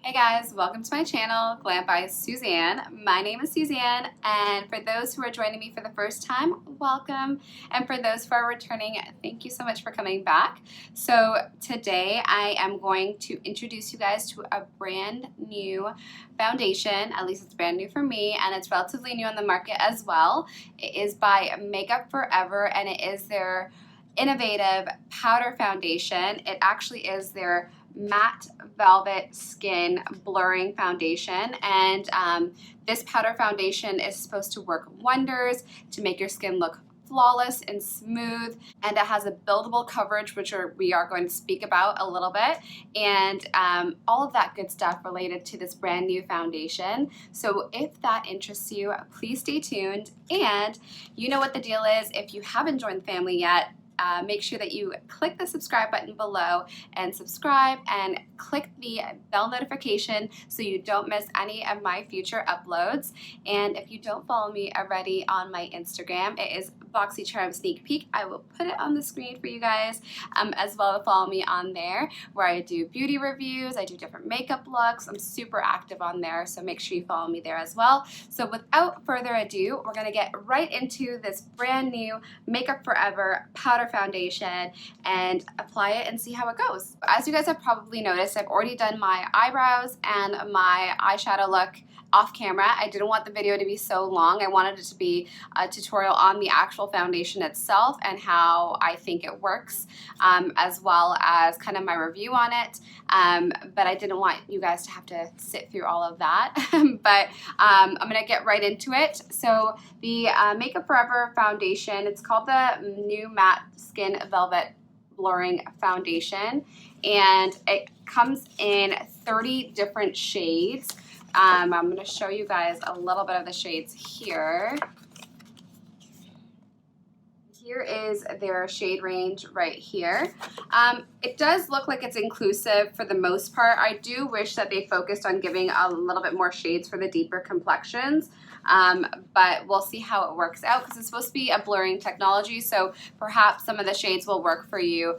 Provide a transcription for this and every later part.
Hey guys, welcome to my channel, Glam by Suzanne. My name is Suzanne, and for those who are joining me for the first time, welcome. And for those who are returning, thank you so much for coming back. So today I am going to introduce you guys to a brand new foundation. At least it's brand new for me, and it's relatively new on the market as well. It is by Makeup Forever, and it is their innovative powder foundation. It actually is their matte velvet skin blurring foundation, and this powder foundation is supposed to work wonders to make your skin look flawless and smooth, and it has a buildable coverage, which we are going to speak about a little bit, and all of that good stuff related to this brand new foundation. So if that interests you, please stay tuned, and you know what the deal is. If you haven't joined the family yet, make sure that you click the subscribe button below and subscribe, and click the bell notification so you don't miss any of my future uploads. And if you don't follow me already on my Instagram, it is BoxyCharm Sneak Peek. I will put it on the screen for you guys, as well as follow me on there, where I do beauty reviews, I do different makeup looks. I'm super active on there, so make sure you follow me there as well. So without further ado, we're gonna get right into this brand new Makeup Forever powder foundation and apply it and see how it goes. As you guys have probably noticed, I've already done my eyebrows and my eyeshadow look off camera. I didn't want the video to be so long. I wanted it to be a tutorial on the actual foundation itself and how I think it works, as well as kind of my review on it. But I didn't want you guys to have to sit through all of that. But I'm gonna get right into it. So the Makeup Forever foundation, it's called the New Matte Skin Velvet Blurring Foundation, and it comes in 30 different shades. I'm going to show you guys a little bit of the shades here. Here is their shade range right here. It does look like it's inclusive for the most part. I do wish that they focused on giving a little bit more shades for the deeper complexions, but we'll see how it works out, because it's supposed to be a blurring technology, so perhaps some of the shades will work for you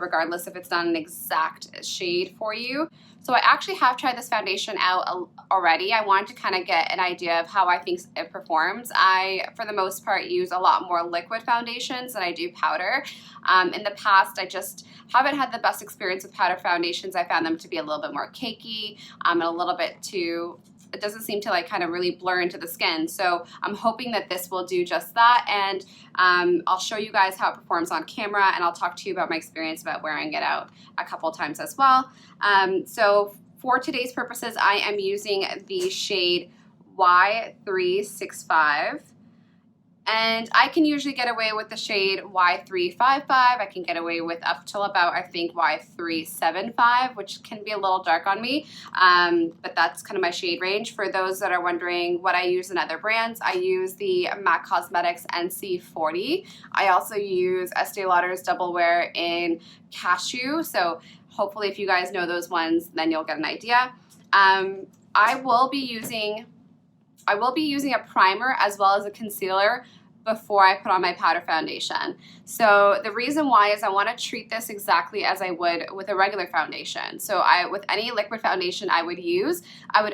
regardless if it's not an exact shade for you. So I actually have tried this foundation out already. I wanted to kind of get an idea of how I think it performs. I, for the most part, use a lot more liquid foundations than I do powder. In the past, I just haven't had the best experience with powder foundations. I found them to be a little bit more cakey, and a little bit too, it doesn't seem to like kind of really blur into the skin. So I'm hoping that this will do just that, and I'll show you guys how it performs on camera, and I'll talk to you about my experience about wearing it out a couple times as well. So for today's purposes, I am using the shade Y365. And I can usually get away with the shade Y355. I can get away with up till about, I think, Y375, which can be a little dark on me, but that's kind of my shade range. For those that are wondering what I use in other brands, I use the MAC Cosmetics NC40. I also use Estee Lauder's Double Wear in Cashew, so hopefully if you guys know those ones, then you'll get an idea. I will be using a primer as well as a concealer before I put on my powder foundation. So the reason why is I want to treat this exactly as I would with a regular foundation. So with any liquid foundation I would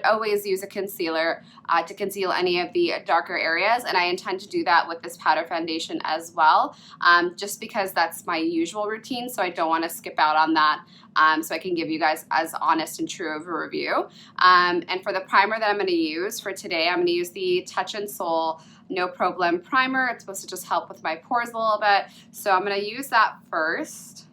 always use a concealer to conceal any of the darker areas, and I intend to do that with this powder foundation as well, just because that's my usual routine, so I don't want to skip out on that. So I can give you guys as honest and true of a review. And for the primer that I'm going to use for today, I'm going to use the Touch in Sol No Problem Primer. It's supposed to just help with my pores a little bit. So I'm going to use that first.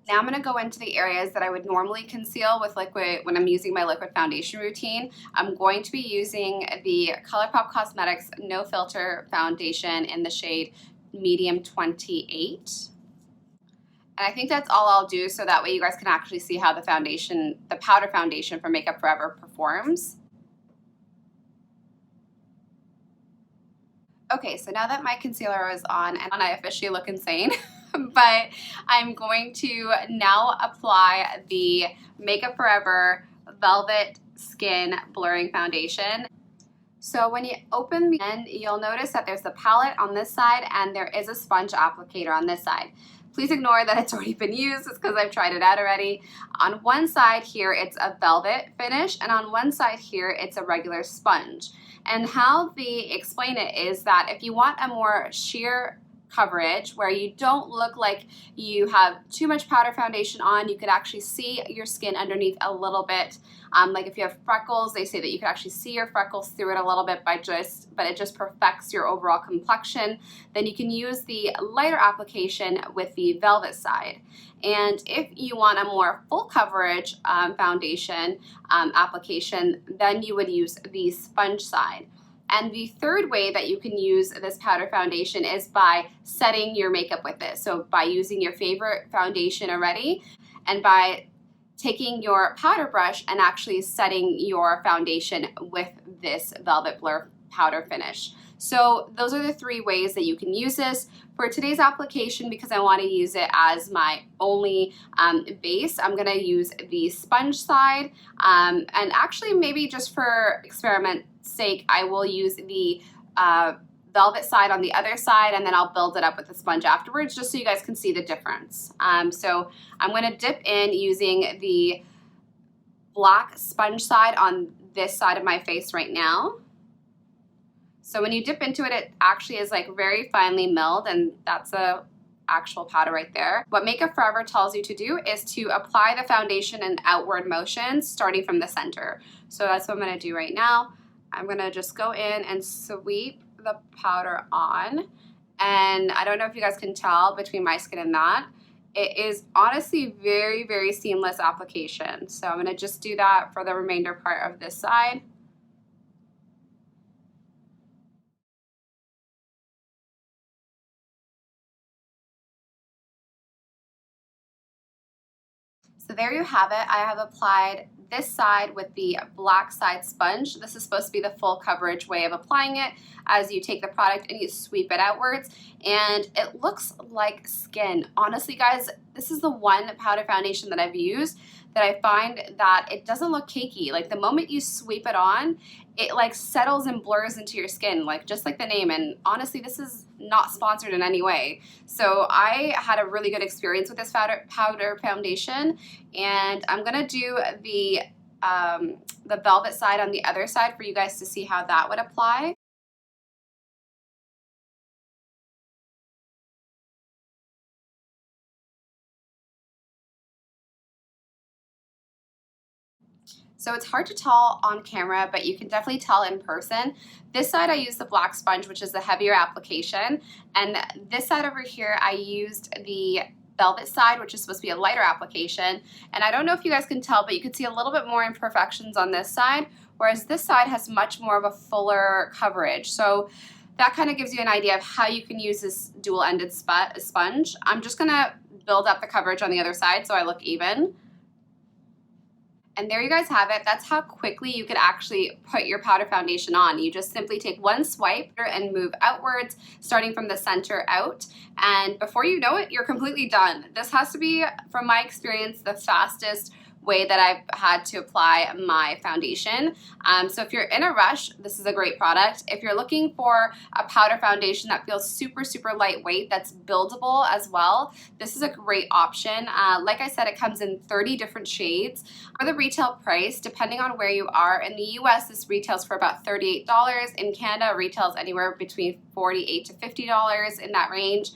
Now I'm going to go into the areas that I would normally conceal with liquid when I'm using my liquid foundation routine. I'm going to be using the ColourPop Cosmetics No Filter Foundation in the shade Medium 28. And I think that's all I'll do, so that way you guys can actually see how the powder foundation for Makeup Forever performs. Okay, so now that my concealer is on, and I officially look insane, but I'm going to now apply the Makeup Forever Velvet Skin Blurring Foundation. So when you open the end, you'll notice that there's the palette on this side and there is a sponge applicator on this side. Please ignore that it's already been used. It's because I've tried it out already. On one side here, it's a velvet finish, and on one side here, it's a regular sponge. And how they explain it is that if you want a more sheer coverage where you don't look like you have too much powder foundation on, you could actually see your skin underneath a little bit. Like if you have freckles, they say that you can actually see your freckles through it a little bit but it just perfects your overall complexion. Then you can use the lighter application with the velvet side. And if you want a more full coverage foundation application, then you would use the sponge side. And the third way that you can use this powder foundation is by setting your makeup with it. So by using your favorite foundation already and by taking your powder brush and actually setting your foundation with this Velvet Blur powder finish. So those are the three ways that you can use this. For today's application, because I want to use it as my only base, I'm going to use the sponge side. And actually maybe just for experiment's sake, I will use the velvet side on the other side, and then I'll build it up with the sponge afterwards just so you guys can see the difference. So I'm going to dip in using the black sponge side on this side of my face right now. So when you dip into it, it actually is like very finely milled, and that's a actual powder right there. What Makeup Forever tells you to do is to apply the foundation in outward motions starting from the center. So that's what I'm going to do right now. I'm going to just go in and sweep the powder on, and I don't know if you guys can tell between my skin and that, it is honestly very, very seamless application. So I'm going to just do that for the remainder part of this side. So there you have it. I have applied this side with the black side sponge. This is supposed to be the full coverage way of applying it, as you take the product and you sweep it outwards, and it looks like skin. Honestly, guys, this is the one powder foundation that I've used that I find that it doesn't look cakey. Like the moment you sweep it on, it like settles and blurs into your skin, like just like the name. And honestly, this is not sponsored in any way. So I had a really good experience with this powder foundation, and I'm gonna do the velvet side on the other side for you guys to see how that would apply. So it's hard to tell on camera, but you can definitely tell in person. This side I used the black sponge, which is the heavier application. And this side over here, I used the velvet side, which is supposed to be a lighter application. And I don't know if you guys can tell, but you can see a little bit more imperfections on this side, whereas this side has much more of a fuller coverage. So that kind of gives you an idea of how you can use this dual-ended sponge. I'm just gonna build up the coverage on the other side so I look even. And there you guys have it. That's how quickly you could actually put your powder foundation on. You just simply take one swipe and move outwards, starting from the center out. And before you know it, you're completely done. This has to be, from my experience, the fastest way that I've had to apply my foundation. So if you're in a rush, this is a great product. If you're looking for a powder foundation that feels super, super lightweight, that's buildable as well, this is a great option. Like I said, it comes in 30 different shades. For the retail price, depending on where you are, in the US, this retails for about $38. In Canada, it retails anywhere between $48 to $50 in that range.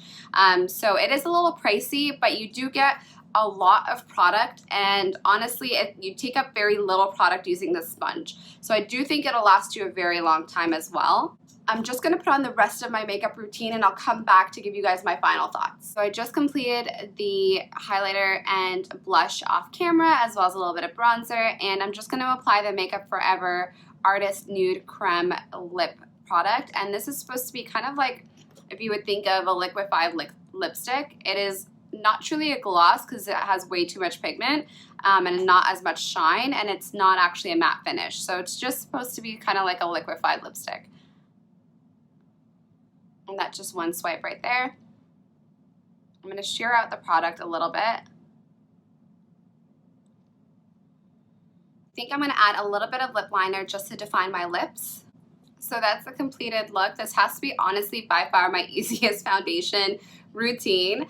So it is a little pricey, but you do get a lot of product, and honestly you take up very little product using this sponge. So I do think it'll last you a very long time as well. I'm just going to put on the rest of my makeup routine, and I'll come back to give you guys my final thoughts. So I just completed the highlighter and blush off camera, as well as a little bit of bronzer, and I'm just going to apply the Makeup Forever Artist Nude Creme Lip product. And this is supposed to be kind of like if you would think of a liquefied lipstick. It is not truly a gloss because it has way too much pigment and not as much shine, and it's not actually a matte finish. So it's just supposed to be kind of like a liquefied lipstick. And that's just one swipe right there. I'm going to sheer out the product a little bit. I think I'm going to add a little bit of lip liner just to define my lips. So that's the completed look. This has to be honestly by far my easiest foundation routine.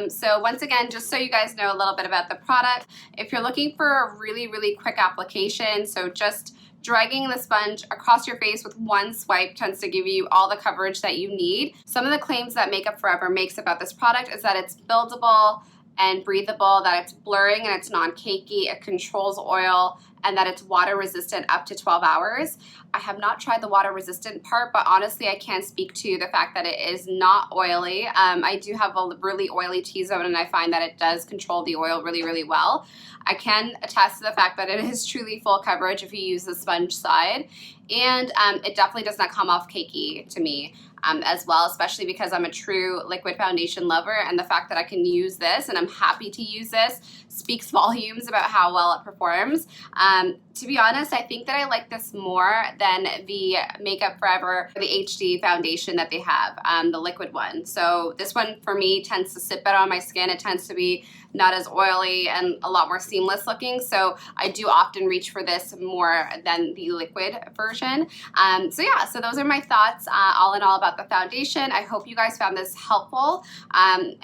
So once again, just so you guys know a little bit about the product, if you're looking for a really quick application, so just dragging the sponge across your face with one swipe tends to give you all the coverage that you need. Some of the claims that Makeup Forever makes about this product is that it's buildable and breathable, that it's blurring and it's non-cakey, it controls oil, and that it's water resistant up to 12 hours. I have not tried the water resistant part, but honestly I can speak to the fact that it is not oily. I do have a really oily T-zone and I find that it does control the oil really well. I can attest to the fact that it is truly full coverage if you use the sponge side, and it definitely does not come off cakey to me. As well, especially because I'm a true liquid foundation lover, and the fact that I can use this and I'm happy to use this speaks volumes about how well it performs. To be honest, I think that I like this more than the Makeup Forever, the HD foundation that they have, the liquid one. So this one for me tends to sit better on my skin. It tends to be not as oily and a lot more seamless looking. So I do often reach for this more than the liquid version. So yeah, so those are my thoughts all in all about the foundation. I hope you guys found this helpful and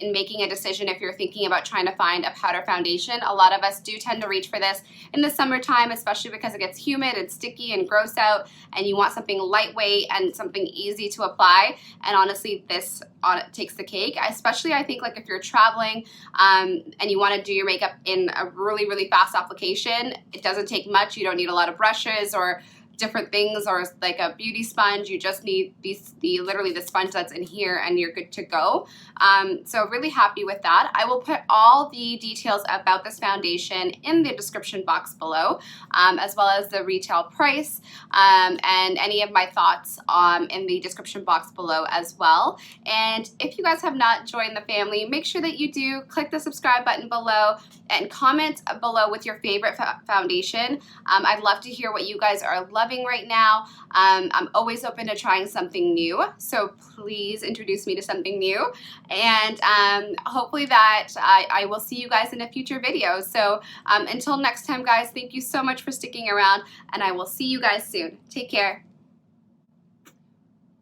in making a decision if you're thinking about trying to find a powder foundation. A lot of us do tend to reach for this in the summertime, especially because it gets humid and sticky and gross out, and you want something lightweight and something easy to apply. And honestly, this takes the cake, especially I think like if you're traveling and you want to do your makeup in a really fast application. It doesn't take much. You don't need a lot of brushes or different things or like a beauty sponge. You just need literally the sponge that's in here and you're good to go. So really happy with that. I will put all the details about this foundation in the description box below, as well as the retail price and any of my thoughts in the description box below as well. And if you guys have not joined the family, make sure that you do click the subscribe button below and comment below with your favorite foundation. I'd love to hear what you guys are loving right now. I'm always open to trying something new, so please introduce me to something new, and hopefully that I will see you guys in a future video. So until next time guys, thank you so much for sticking around, and I will see you guys soon. Take care.